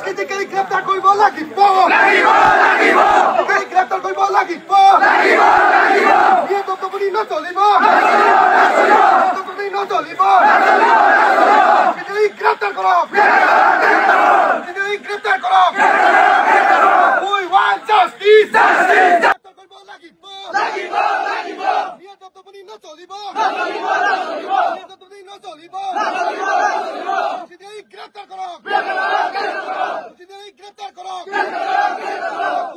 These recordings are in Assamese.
দুষ্কৃতিকারী গ্রেপ্তার করব লাগিব গ্রেপ্তার করব লাগিব তত্ত্বাবধানে নচলিব নচলিব গ্রেপ্তার করক গ্রেপ্তার করক উই ওয়ান্ট জাস্টিস করব লাগিব তত্ত্বাবধানে নচলিব নচলিব গ্রেপ্তার করক গ্রেপ্তার করক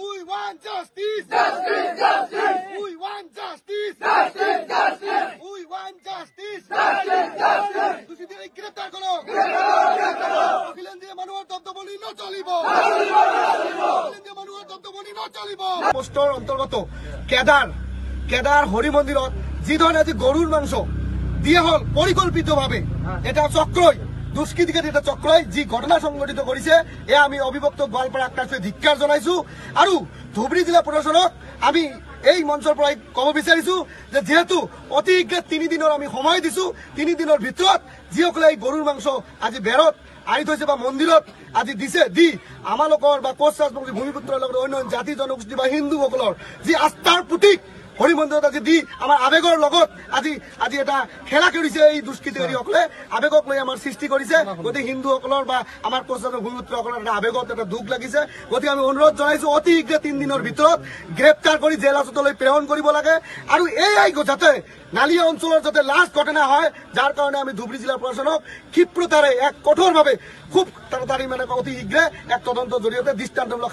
উই ওয়ান্ট জাস্টিস উই ওয়ান্ট জাস্টিস উই ওয়ান্ট জাস্টিস গ্রেপ্তার করক অখিলেন যে মানুহৰ তত্ত্বাৱধানে নচলিব মানুহৰ তত্ত্বাৱধানে নচলিব পোষ্টৰ অন্তৰ্গত কেদাৰ হৰি মন্দিৰত যি ধৰণে আজি গৰুৰ মাংস দিয়া হল পৰিকল্পিতভাবে এটা চক্ৰই দুষ্কৃতিকাৰী এটা চক্ৰই যি ঘটনা সংঘটিত কৰেছে এয়া আমি অভিভক্ত গোৱালপাৰা আক্ৰান্তক ধিক্কাৰ জনাইছো আৰু ধুবুৰী জিলা প্ৰশাসনক আমি এই মঞ্চৰ পৰা কব বিচাৰিছো যে যেহেতু অতি শীঘ্ৰে 3 দিনৰ আমি সময় দিছো 3 দিনৰ ভিতৰত যিসকলে এই গৰুৰ মাংস আজি বেৰত আনি থৈছে বা মন্দিৰত আজি দিছে দি আমালোকৰ বা কোচ ৰাজবংশী ভূমিপুত্ৰৰ লগত অন্য জাতি জনগোষ্ঠী বা হিন্দুসকলৰ যি আস্থাৰ প্ৰতীক হৰি মন্দিৰত আজি দি আমাৰ আবেগৰ লগত আজি এটা খেলা কৰিছে এই দুষ্কৃতিকাৰীসকলে আবেগক লৈ আমাৰ সৃষ্টি কৰিছে গতিকে হিন্দুসকলৰ বা আমাৰ কোচৰাজৰ ভূমিপুত্ৰসকলৰ এটা আবেগত এটা দুখ লাগিছে গতিকে আমি অনুৰোধ জনাইছো অতি শীঘ্ৰে 3 দিনৰ ভিতৰত গ্ৰেপ্তাৰ কৰি জেল হাজতলৈ প্ৰেৰণ কৰিব লাগে আৰু এই যাতে নালিয়া অঞ্চলৰ যাতে লাষ্ট ঘটনা হয় যাৰ কাৰণে আমি ধুবুৰী জিলা প্ৰশাসনক ক্ষিপ্ৰতাৰে এক কঠোৰভাৱে খুব তাড়াতাড়ি মানে অতি শীঘ্ৰে এক তদন্তৰ জৰিয়তে দৃষ্টান্তমূলক